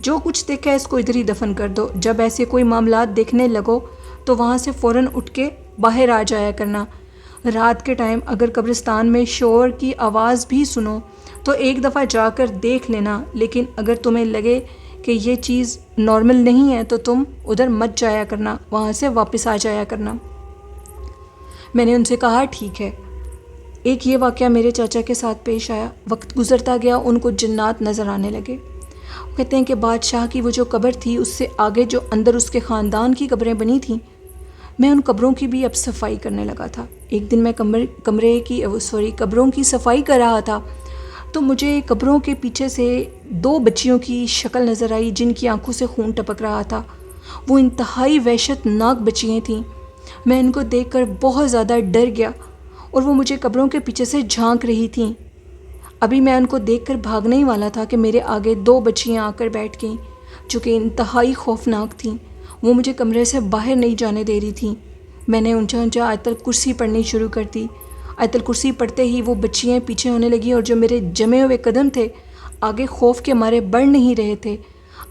جو کچھ دیکھا ہے اس کو ادھر ہی دفن کر دو. جب ایسے کوئی معاملات دیکھنے لگو تو وہاں سے فوراً اٹھ کے باہر آ جایا کرنا. رات کے ٹائم اگر قبرستان میں شور کی آواز بھی سنو تو ایک دفعہ جا کر دیکھ لینا، لیکن اگر تمہیں لگے کہ یہ چیز نارمل نہیں ہے تو تم ادھر مت جایا کرنا، وہاں سے واپس آ جایا کرنا. میں نے ان سے کہا ٹھیک ہے. ایک یہ واقعہ میرے چاچا کے ساتھ پیش آیا. وقت گزرتا گیا، ان کو جنات نظر آنے لگے. وہ کہتے ہیں کہ بادشاہ کی وہ جو قبر تھی اس سے آگے جو اندر اس کے خاندان کی قبریں بنی تھیں، میں ان قبروں کی بھی اب صفائی کرنے لگا تھا. ایک دن میں قبروں کی صفائی کر رہا تھا تو مجھے قبروں کے پیچھے سے 2 بچیوں کی شکل نظر آئی جن کی آنکھوں سے خون ٹپک رہا تھا. وہ انتہائی وحشت ناک بچیاں تھیں. میں ان کو دیکھ کر بہت زیادہ ڈر گیا اور وہ مجھے قبروں کے پیچھے سے جھانک رہی تھیں. ابھی میں ان کو دیکھ کر بھاگنے ہی والا تھا کہ میرے آگے 2 بچیاں آ کر بیٹھ گئیں جو کہ انتہائی خوفناک تھیں. وہ مجھے کمرے سے باہر نہیں جانے دے رہی تھیں. میں نے اونچا اونچا آیت الکرسی پڑھنی شروع کر دی. آیت الکرسی پڑھتے ہی وہ بچیاں پیچھے ہونے لگیں اور جو میرے جمے ہوئے قدم تھے آگے خوف کے مارے بڑھ نہیں رہے تھے.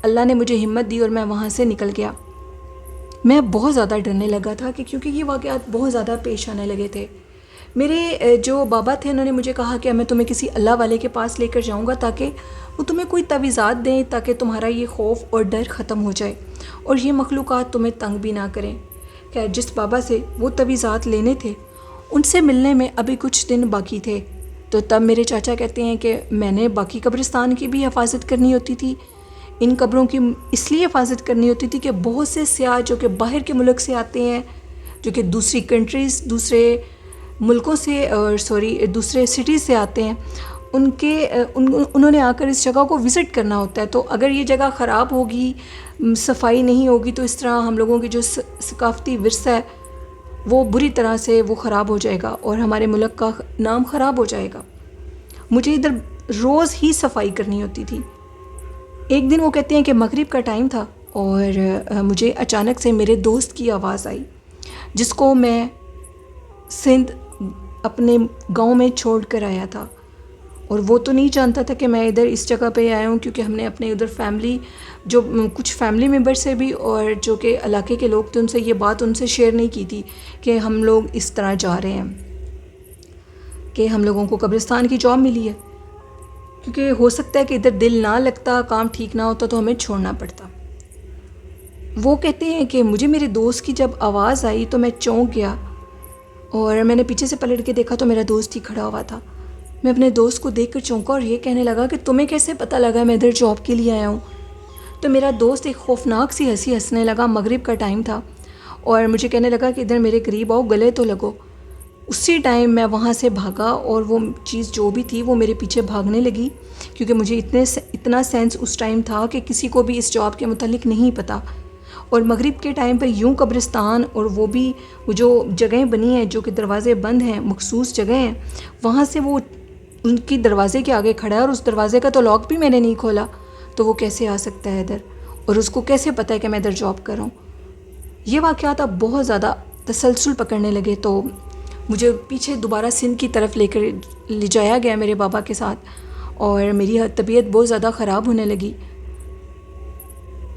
اللہ نے مجھے ہمت دی اور میں وہاں سے نکل گیا. میں بہت زیادہ ڈرنے لگا تھا کہ کیونکہ یہ واقعات بہت زیادہ پیش آنے لگے تھے. میرے جو بابا تھے انہوں نے مجھے کہا کہ میں تمہیں کسی اللہ والے کے پاس لے کر جاؤں گا تاکہ وہ تمہیں کوئی تعویذات دیں تاکہ تمہارا یہ خوف اور ڈر ختم ہو جائے اور یہ مخلوقات تمہیں تنگ بھی نہ کریں. خیر جس بابا سے وہ تعویذات لینے تھے ان سے ملنے میں ابھی کچھ دن باقی تھے. تو تب میرے چاچا کہتے ہیں کہ میں نے باقی قبرستان کی بھی حفاظت کرنی ہوتی تھی. ان قبروں کی اس لیے حفاظت کرنی ہوتی تھی کہ بہت سے سیاح جو کہ باہر کے ملک سے آتے ہیں، جو کہ دوسری کنٹریز، دوسرے ملکوں سے دوسرے سٹیز سے آتے ہیں، انہوں نے آ کر اس جگہ کو وزٹ کرنا ہوتا ہے. تو اگر یہ جگہ خراب ہوگی، صفائی نہیں ہوگی تو اس طرح ہم لوگوں کی جو ثقافتی ورثہ ہے وہ بری طرح سے وہ خراب ہو جائے گا اور ہمارے ملک کا نام خراب ہو جائے گا. مجھے ادھر روز ہی صفائی کرنی ہوتی تھی. ایک دن وہ کہتے ہیں کہ مغرب کا ٹائم تھا اور مجھے اچانک سے میرے دوست کی آواز آئی جس کو میں سندھ اپنے گاؤں میں چھوڑ کر آیا تھا، اور وہ تو نہیں جانتا تھا کہ میں ادھر اس جگہ پہ آیا ہوں، کیونکہ ہم نے اپنے ادھر کچھ فیملی ممبر سے بھی اور جو کہ علاقے کے لوگ تھے ان سے یہ بات ان سے شیئر نہیں کی تھی کہ ہم لوگ اس طرح جا رہے ہیں، کہ ہم لوگوں کو قبرستان کی جاب ملی ہے، کیونکہ ہو سکتا ہے کہ ادھر دل نہ لگتا، کام ٹھیک نہ ہوتا تو ہمیں چھوڑنا پڑتا. وہ کہتے ہیں کہ مجھے میرے دوست کی جب آواز آئی تو میں چونک گیا اور میں نے پیچھے سے پلٹ کے دیکھا تو میرا دوست ہی کھڑا ہوا تھا. میں اپنے دوست کو دیکھ کر چونکا اور یہ کہنے لگا کہ تمہیں کیسے پتہ لگا میں ادھر جاب کے لیے آیا ہوں؟ تو میرا دوست ایک خوفناک سی ہنسی ہنسنے لگا. مغرب کا ٹائم تھا اور مجھے کہنے لگا کہ ادھر میرے قریب آؤ، گلے تو لگو. اسی ٹائم میں وہاں سے بھاگا اور وہ چیز جو بھی تھی وہ میرے پیچھے بھاگنے لگی، کیونکہ مجھے اتنا سینس اس ٹائم تھا کہ کسی کو بھی اس جاب کے متعلق نہیں پتہ. اور مغرب کے ٹائم پر یوں قبرستان اور وہ بھی جو جگہیں بنی ہیں جو کہ دروازے بند ہیں، مخصوص جگہیں ہیں، وہاں سے وہ ان کی دروازے کے آگے کھڑا ہے اور اس دروازے کا تو لاک بھی میں نے نہیں کھولا، تو وہ کیسے آ سکتا ہے ادھر، اور اس کو کیسے پتہ ہے کہ میں ادھر جاب کر رہا ہوں. یہ واقعات اب بہت زیادہ تسلسل پکڑنے لگے تو مجھے پیچھے دوبارہ سندھ کی طرف لے جایا گیا میرے بابا کے ساتھ، اور میری طبیعت بہت زیادہ خراب ہونے لگی.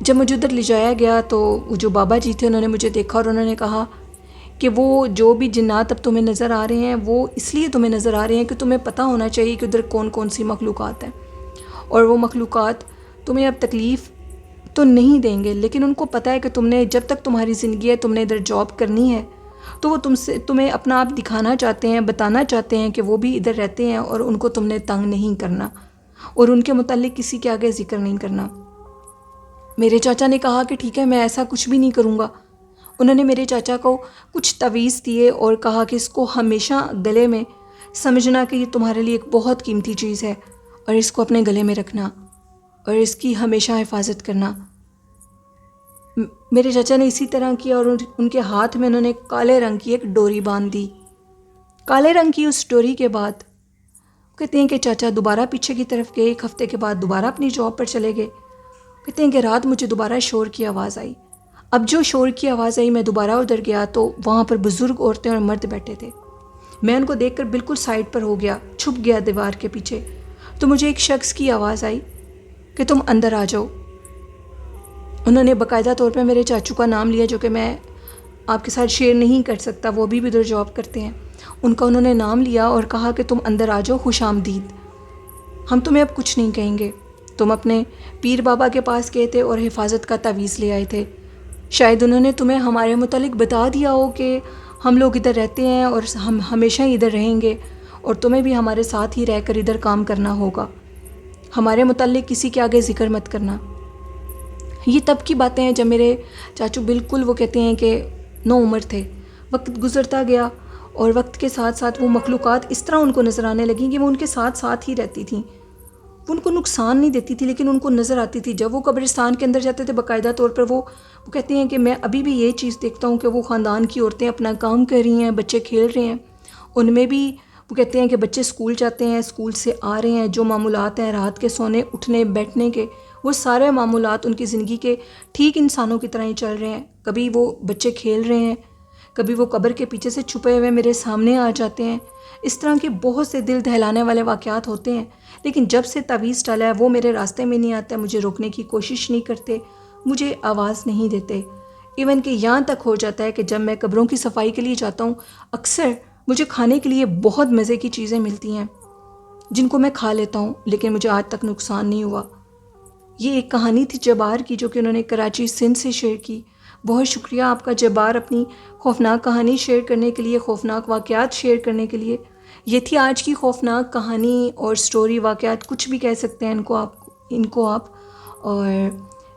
جب مجھے ادھر لے جایا گیا تو جو بابا جی تھے انہوں نے مجھے دیکھا اور انہوں نے کہا کہ وہ جو بھی جنات اب تمہیں نظر آ رہے ہیں وہ اس لیے تمہیں نظر آ رہے ہیں کہ تمہیں پتہ ہونا چاہیے کہ ادھر کون کون سی مخلوقات ہیں، اور وہ مخلوقات تمہیں اب تکلیف تو نہیں دیں گے، لیکن ان کو پتہ ہے کہ تم نے جب تک تمہاری زندگی ہے تم نے ادھر جاب کرنی ہے، تو وہ تمہیں اپنا آپ دکھانا چاہتے ہیں، بتانا چاہتے ہیں کہ وہ بھی ادھر رہتے ہیں اور ان کو تم نے تنگ نہیں کرنا اور ان کے متعلق کسی کے آگے ذکر نہیں کرنا. میرے چاچا نے کہا کہ ٹھیک ہے میں ایسا کچھ بھی نہیں کروں گا. انہوں نے میرے چاچا کو کچھ تعویذ دیے اور کہا کہ اس کو ہمیشہ گلے میں سمجھنا کہ یہ تمہارے لیے ایک بہت قیمتی چیز ہے اور اس کو اپنے گلے میں رکھنا اور اس کی ہمیشہ حفاظت کرنا. میرے چاچا نے اسی طرح کیا اور ان کے ہاتھ میں انہوں نے کالے رنگ کی ایک ڈوری باندھ دی. کالے رنگ کی اس ڈوری کے بعد کہتے ہیں کہ چاچا دوبارہ پیچھے کی طرف گئے. 1 ہفتے کے بعد دوبارہ اپنی جاب پر چلے گئے. کہتے ہیں کہ رات مجھے دوبارہ شور کی آواز آئی. اب جو شور کی آواز آئی میں دوبارہ ادھر گیا تو وہاں پر بزرگ عورتیں اور مرد بیٹھے تھے. میں ان کو دیکھ کر بالکل سائڈ پر ہو گیا، چھپ گیا دیوار کے پیچھے. تو مجھے ایک شخص کی آواز آئی کہ تم اندر آ جاؤ. انہوں نے باقاعدہ طور پہ میرے چاچو کا نام لیا جو کہ میں آپ کے ساتھ شیئر نہیں کر سکتا، وہ بھی ادھر جاب کرتے ہیں. ان کا انہوں نے نام لیا اور کہا کہ تم اندر آ جاؤ، خوش آمدید، ہم تمہیں اب کچھ نہیں کہیں گے. تم اپنے پیر بابا کے پاس گئے تھے اور حفاظت کا تعویذ لے آئے تھے. شاید انہوں نے تمہیں ہمارے متعلق بتا دیا ہو کہ ہم لوگ ادھر رہتے ہیں اور ہم ہمیشہ ہی ادھر رہیں گے اور تمہیں بھی ہمارے ساتھ ہی رہ کر ادھر کام کرنا ہوگا. ہمارے متعلق کسی کے آگے ذکر مت کرنا. یہ تب کی باتیں ہیں جب میرے چاچو بالکل وہ کہتے ہیں کہ نو عمر تھے. وقت گزرتا گیا اور وقت کے ساتھ ساتھ وہ مخلوقات اس طرح ان کو نظر آنے لگیں کہ وہ ان کے ساتھ ساتھ ہی رہتی تھیں. وہ ان کو نقصان نہیں دیتی تھی لیکن ان کو نظر آتی تھی. جب وہ قبرستان کے اندر جاتے تھے باقاعدہ طور پر وہ کہتے ہیں کہ میں ابھی بھی یہ چیز دیکھتا ہوں کہ وہ خاندان کی عورتیں اپنا کام کر رہی ہیں، بچے کھیل رہے ہیں. ان میں بھی وہ کہتے ہیں کہ بچے اسکول جاتے ہیں، اسکول سے آ رہے ہیں، جو معمولات ہیں رات کے سونے اٹھنے بیٹھنے کے، وہ سارے معمولات ان کی زندگی کے ٹھیک انسانوں کی طرح ہی چل رہے ہیں. کبھی وہ بچے کھیل رہے ہیں، کبھی وہ قبر کے پیچھے سے چھپے ہوئے میرے سامنے آ جاتے ہیں. اس طرح کے بہت سے دل دہلانے والے واقعات ہوتے ہیں. لیکن جب سے تعویذ ڈالا ہے وہ میرے راستے میں نہیں آتا، مجھے روکنے کی کوشش نہیں کرتے، مجھے آواز نہیں دیتے. ایون کہ یہاں تک ہو جاتا ہے کہ جب میں قبروں کی صفائی کے لیے جاتا ہوں اکثر مجھے کھانے کے لیے بہت مزے کی چیزیں ملتی ہیں جن کو میں کھا لیتا ہوں، لیکن مجھے آج تک نقصان نہیں ہوا. یہ ایک کہانی تھی جبار کی جو کہ انہوں نے کراچی سندھ سے شیئر کی. بہت شکریہ آپ کا جبار، اپنی خوفناک کہانی شیئر کرنے کے لیے، خوفناک واقعات شیئر کرنے کے لیے. یہ تھی آج کی خوفناک کہانی اور سٹوری، واقعات کچھ بھی کہہ سکتے ہیں ان کو آپ. اور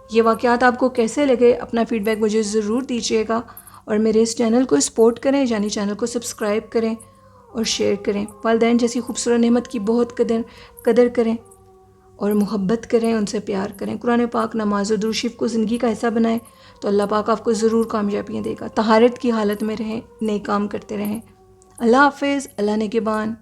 یہ واقعات آپ کو کیسے لگے اپنا فیڈ بیک مجھے ضرور دیجیے گا. اور میرے اس چینل کو سپورٹ کریں، یعنی چینل کو سبسکرائب کریں اور شیئر کریں. والدین جیسی خوبصورت نعمت کی بہت قدر کریں اور محبت کریں، ان سے پیار کریں. قرآن پاک، نماز و درود شریف کو زندگی کا حصہ بنائیں تو اللہ پاک آپ کو ضرور کامیابیاں دے گا. طہارت کی حالت میں رہیں، نیک کام کرتے رہیں. اللہ حافظ. اللہ نگہبان.